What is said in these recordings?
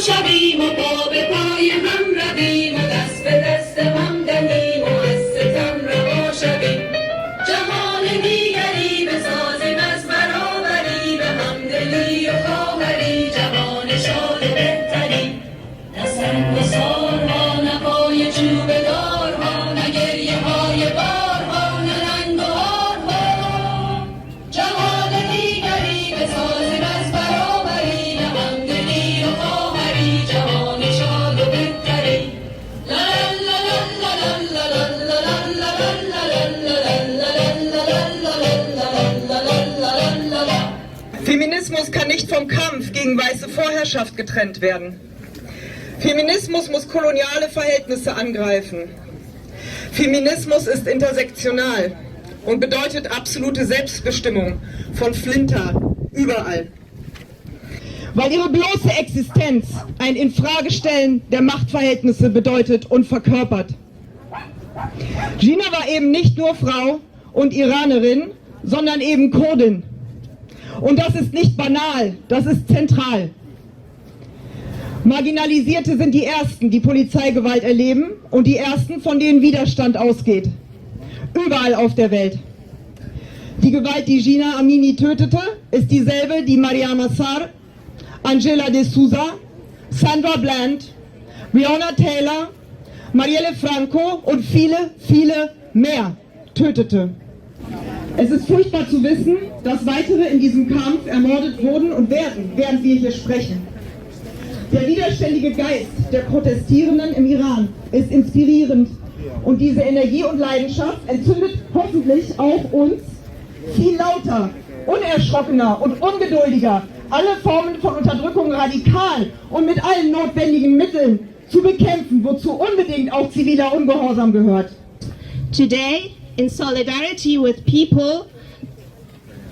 شویم و پا به پای هم رویم و دست به دست هم دهیم و از ستم رها شویم. جهان دیگری بسازیم از برابری، به همدلی و خواهری، جهان شاد و بهتری. نه سنگ و سارها، نه پای چوب دارها، نه گریه های بارها، نه رنگ و هارها. جهان دیگری بسازیم از برابری، به همدلی و خواهری، جهان شاد و بهتری. Feminismus kann nicht vom Kampf gegen weiße Vorherrschaft getrennt werden. Feminismus muss koloniale Verhältnisse angreifen. Feminismus ist intersektional und bedeutet absolute Selbstbestimmung von Flinter überall. Weil ihre bloße Existenz ein Infragestellen der Machtverhältnisse bedeutet und verkörpert. Gina war eben nicht nur Frau und Iranerin, sondern eben Kurdin. Und das ist nicht banal, das ist zentral. Marginalisierte sind die Ersten, die Polizeigewalt erleben und die Ersten, von denen Widerstand ausgeht. Überall auf der Welt. Die Gewalt, die Gina Amini tötete, ist dieselbe, die Mariam Assar, Angela de Souza, Sandra Bland, Breonna Taylor, Marielle Franco und viele, viele mehr tötete. Es ist furchtbar zu wissen, dass weitere in diesem Kampf ermordet wurden und werden, während wir hier sprechen. Der widerständige Geist der Protestierenden im Iran ist inspirierend und diese Energie und Leidenschaft entzündet hoffentlich auch uns, viel lauter, unerschrockener und ungeduldiger, alle Formen von Unterdrückung radikal und mit allen notwendigen Mitteln zu bekämpfen, wozu unbedingt auch ziviler Ungehorsam gehört. Today, in solidarity with people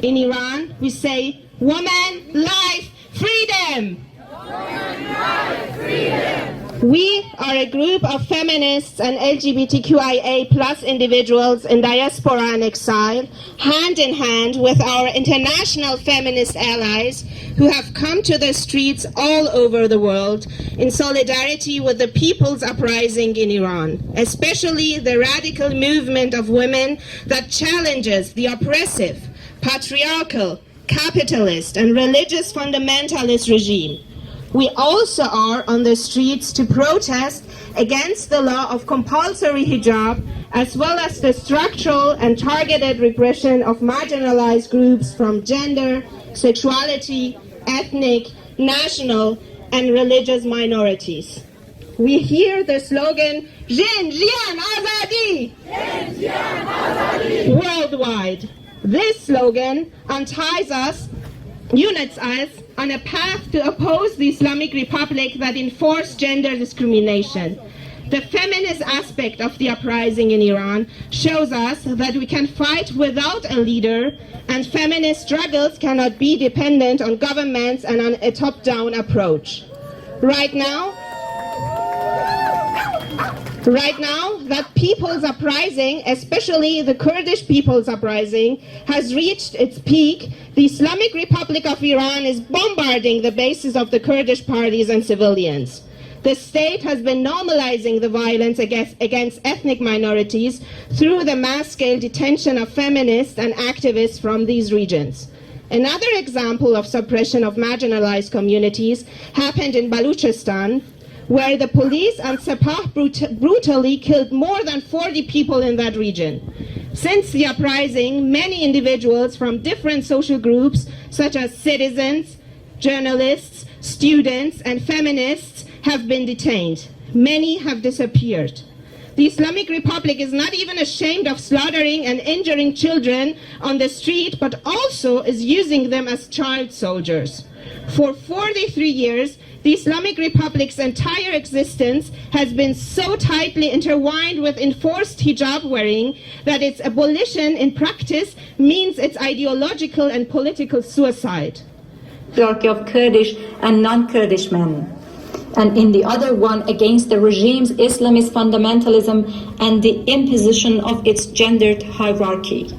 in Iran, we say, woman, life, freedom! Woman, life, freedom! We are a group of feminists and LGBTQIA plus individuals in diaspora and exile, hand in hand with our international feminist allies who have come to the streets all over the world in solidarity with the people's uprising in Iran, especially the radical movement of women that challenges the oppressive, patriarchal, capitalist and religious fundamentalist regime. We also are on the streets to protest against the law of compulsory hijab, as well as the structural and targeted repression of marginalized groups from gender, sexuality, ethnic, national, and religious minorities. We hear the slogan, Jin Jian Azadi! Jin Jian Azadi! Worldwide. This slogan unties us, unites us on a path to oppose the Islamic Republic that enforced gender discrimination. The feminist aspect of the uprising in Iran shows us that we can fight without a leader, and feminist struggles cannot be dependent on governments and on a top-down approach. Right now, that people's uprising, especially the Kurdish people's uprising, has reached its peak, the Islamic Republic of Iran is bombarding the bases of the Kurdish parties and civilians. The state has been normalizing the violence against ethnic minorities through the mass-scale detention of feminists and activists from these regions. Another example of suppression of marginalized communities happened in Baluchistan, where the police and Sepah brutally killed more than 40 people in that region. Since the uprising, many individuals from different social groups, such as citizens, journalists, students, and feminists, have been detained. Many have disappeared. The Islamic Republic is not even ashamed of slaughtering and injuring children on the street, but also is using them as child soldiers. For 43 years, the Islamic Republic's entire existence has been so tightly intertwined with enforced hijab wearing that its abolition in practice means its ideological and political suicide. Of Kurdish and non-Kurdish men, and in the other one against the regime's Islamist fundamentalism and the imposition of its gendered hierarchy.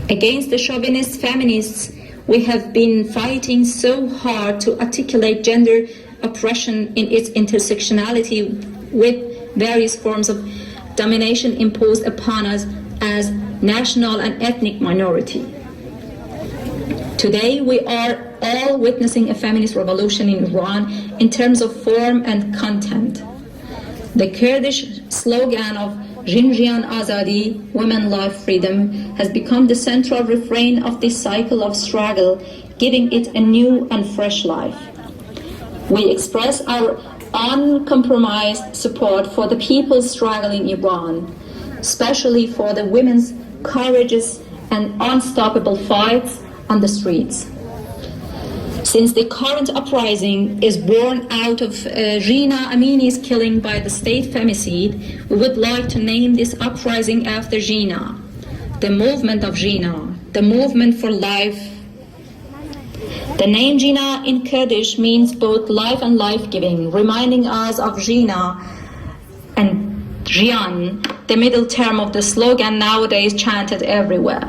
Against the chauvinist feminists, we have been fighting so hard to articulate gender oppression in its intersectionality with various forms of domination imposed upon us as national and ethnic minority. Today, we are all witnessing a feminist revolution in Iran in terms of form and content. The Kurdish slogan of Jinjian Azadi, women, life, freedom, has become the central refrain of this cycle of struggle, giving it a new and fresh life. We express our uncompromised support for the people's struggle in Iran, especially for the women's courageous and unstoppable fights on the streets. Since the current uprising is born out of Jina Amini's killing by the state femicide, we would like to name this uprising after Jina, the movement of Jina, the movement for life. The name Jina in Kurdish means both life and life-giving, reminding us of Jina and Jian, the middle term of the slogan nowadays chanted everywhere.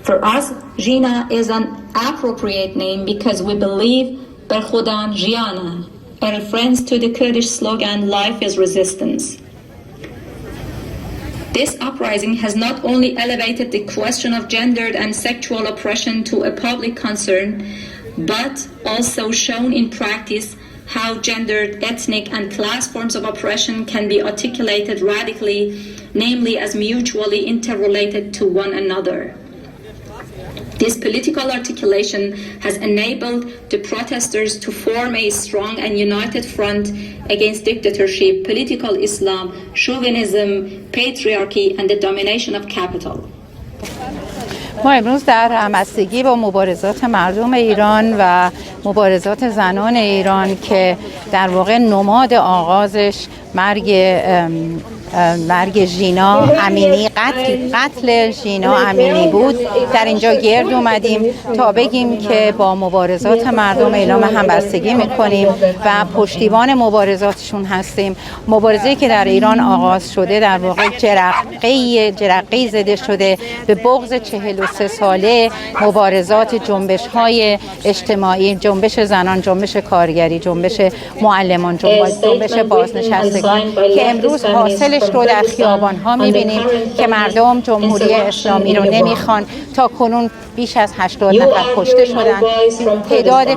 For us, Jina is an appropriate name because we believe Ber Khudan Jiana, a reference to the Kurdish slogan "Life is Resistance." This uprising has not only elevated the question of gendered and sexual oppression to a public concern, but also shown in practice how gendered, ethnic, and class forms of oppression can be articulated radically, namely as mutually interrelated to one another. This political articulation has enabled the protesters to form a strong and united front against dictatorship, political Islam, chauvinism, patriarchy, and the domination of capital. ما امروز در همبستگی با مبارزات مردم ایران و مبارزات زنان ایران که در واقع نماد آغازش مرگ ژینا امینی، قتل ژینا امینی بود، در اینجا گرد اومدیم تا بگیم که با مبارزات مردم اعلام همبستگی میکنیم و پشتیوان مبارزاتشون هستیم. مبارزه‌ای که در ایران آغاز شده در واقع جرقه‌ای زده شده به بغض 43 ساله مبارزات جنبش‌های اجتماعی، جنبش زنان، جنبش کارگری، جنبش معلمان، جنبش بازنشستگان که امروز حاصلش رو در خیابان‌ها می‌بینیم که مردم جمهوری اسلامی رو نمیخوان. تا کنون بیش از 80 نفر کشته شدن، تعداد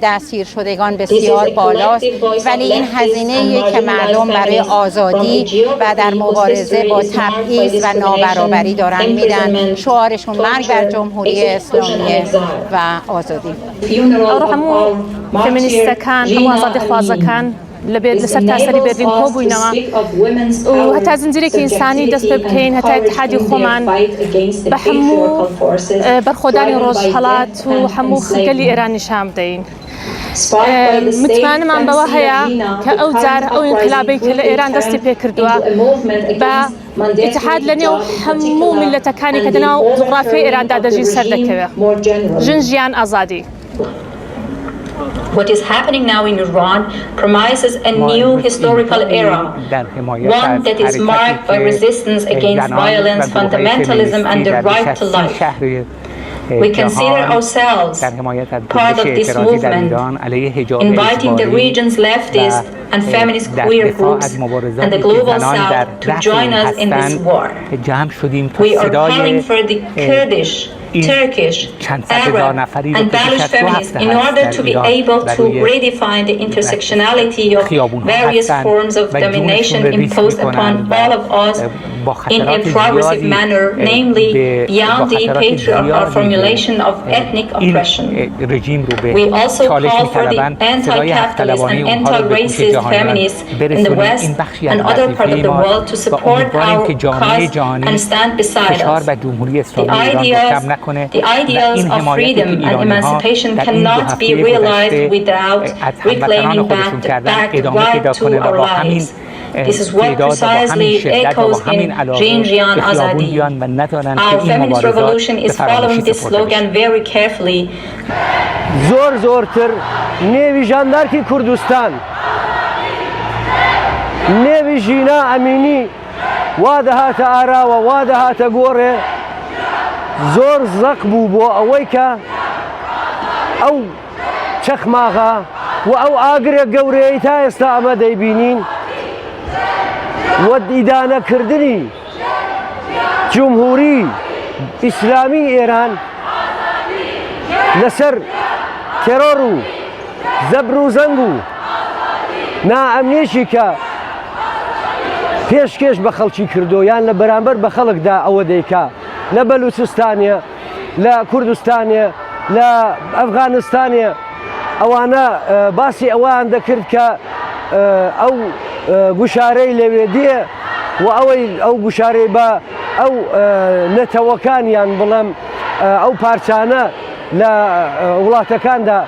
دستگیر شدگان بسیار بالاست، ولی این هزینه‌ایه که مردم برای آزادی و در مبارزه با تبعیض و نابرابری دارن میدن. شعارشون مرگ بر جمهوری اسلامی و آزادی. هەموو فێمینیستەکان، هەموو ئازادیخوازەکان لەسەر تاسەری بەرلین کۆبووینەوە و هەتا زنجیرێکی ئینسانی دەست پێ بکەین، هەتا اتحادی خۆمان بە هەموو بەرخۆدانی ڕۆژهەڵات و هەموو خەڵکی ئێران نیشان بدەین. متمانەمان بەوە هەیە کە ئەو جار ئەو ئینقلابەی کە لە ئێران دەستی پێ کردووە بە اتحاد لە نێو هەموو میلەتەکانی کە لەناو جوغرافیای ئێراندا دەژین سەر دەکەوێت. ژن ئازادی. What is happening now in Iran promises a new historical era, one that is marked by resistance against violence, fundamentalism, and the right to life. We consider ourselves part of this movement, inviting the region's leftist and feminist queer groups and the global south to join us in this war. We are calling for the Kurdish, Turkish, Arab, and Baloch feminists in order to be able to redefine the intersectionality of various forms of domination imposed upon all of us in a progressive manner, namely beyond the patriarchal formulation of ethnic oppression. We also call for the anti-capitalist and anti-racist feminists in the West and other parts of the world to support our cause and stand beside us. The ideals of freedom and emancipation cannot be realized without reclaiming back the right to our lives. This is what precisely echoes in Jinjian Azadi. Our feminist revolution is following this slogan very carefully. زۆرتر نێوی ژاندارکی کوردستان، نێوی ژینا ئەمینی وا دەهاتە ئاراوە، وا دەهاتە گۆڕێ. زۆر زەق بوو بۆ ئەوەی کە ئەو چەخماغا و ئەو ئاگرێک گەورەی تا ئێستا ئەمە دەیبینین وە ئیدانەکردنی جمهوری ئیسلامی ئێران لەسەر تێرۆر و زەبر و زەنگ و نائەمنیشی کە پێشکەش بە خەڵکی کردو یان لە بەرامبەر بە خەڵکدا ئەوە دەیکا لە بەلوچستانە لە کوردستانە لە ئەفغانستانە ئەوانە باسی ئەوان دەکرد کە ئەو گوشارەی لەوێ دێ و ئەوەی ئەو گوشارەی بە ئەو نەتەوەکانیان بڵێم ئەو پارچانە لە وڵاتەکاندا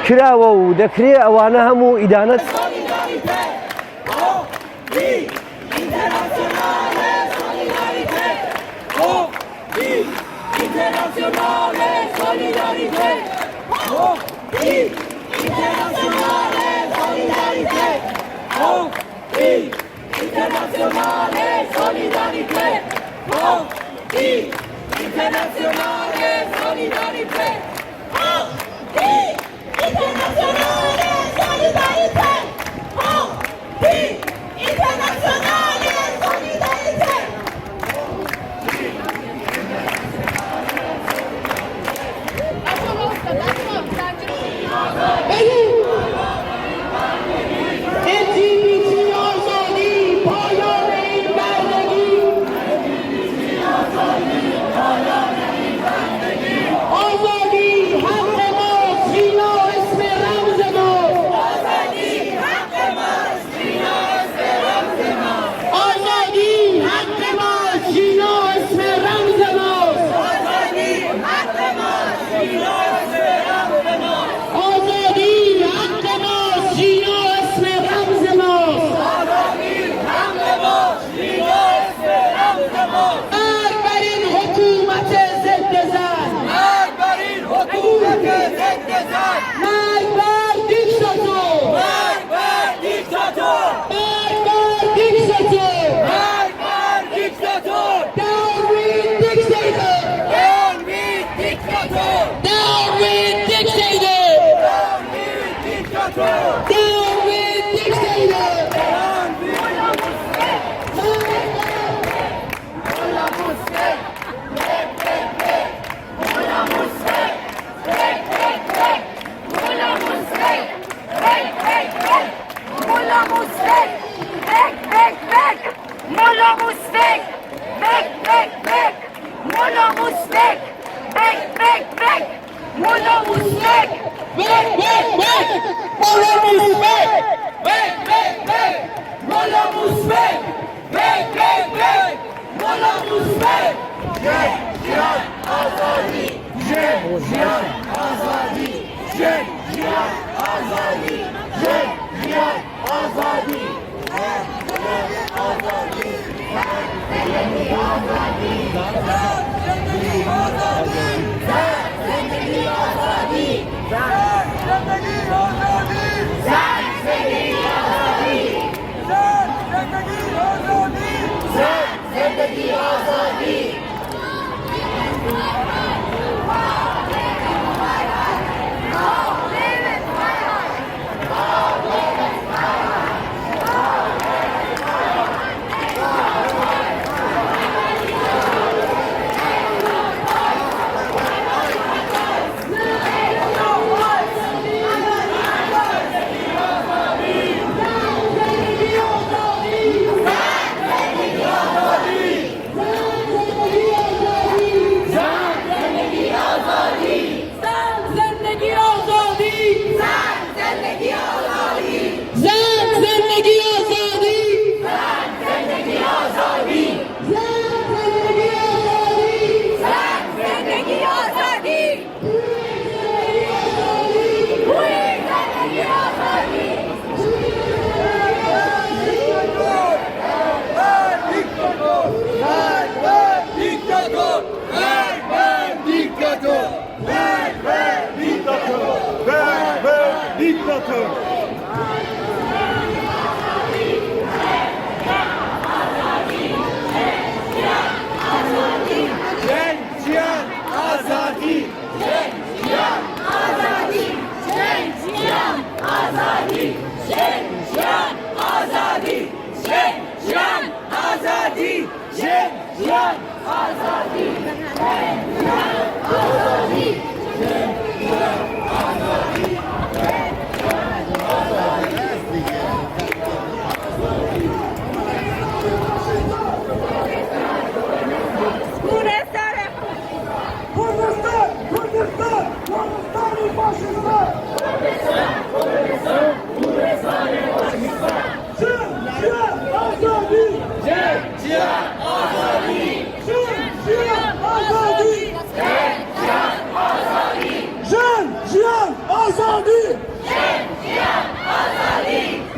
کراوە و دەکرێت ئەوانە هەموو ئیدانەت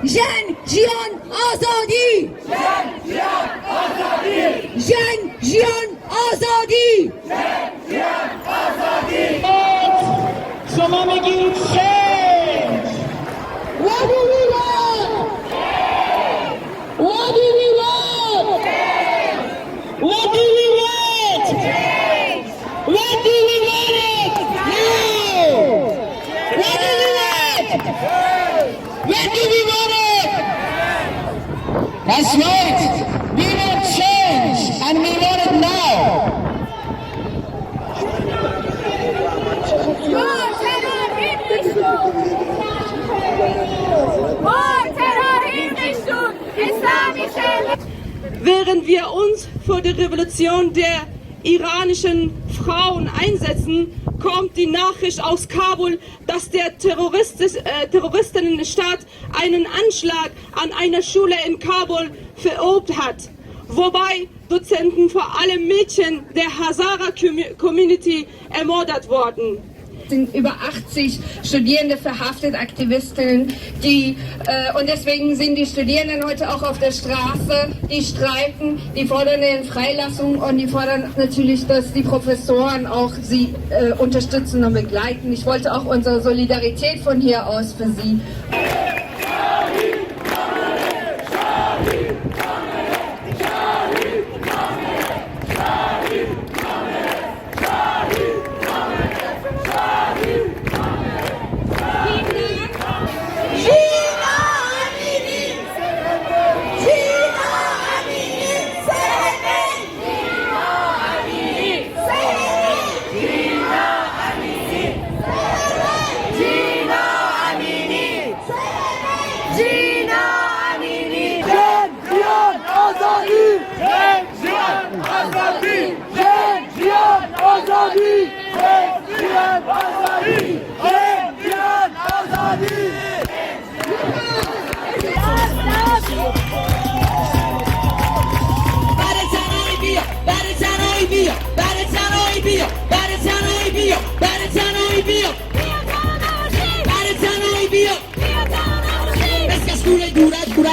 ژن ژیان آزادی ژن ژیان آزادی شما میگید change. What do we want? What do we want? What do we want? What do we want it? No! What do we want? When do we want it? That's right. We want change and we want it now. Während wir uns für die Revolution der iranischen Frauen einsetzen, kommt die Nachricht aus Kabul, dass der Terroristinnenstaat einen Anschlag an einer Schule in Kabul verübt hat, wobei Dozenten, vor allem Mädchen der Hazara-Community, ermordet wurden. Es sind über 80 Studierende verhaftet, Aktivistinnen, und deswegen sind die Studierenden heute auch auf der Straße, die streiken, die fordern eine Freilassung und die fordern natürlich, dass die Professoren auch sie unterstützen und begleiten. Ich wollte auch unsere Solidarität von hier aus für sie.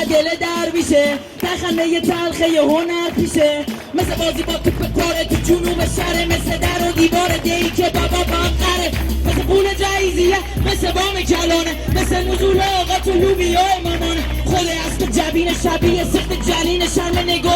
دل در میشه تخنه تلخه هنر پیشه مثل بازی با توپ پاره تو جنوب شهر مثل در و دیوار دیگه که بابا باقره مثل پول جایزیه مثل بام کلانه مثل نزول آقا تو لوبیای مامانه خود از تو جبین شبیه سخت جلین شرم نگاه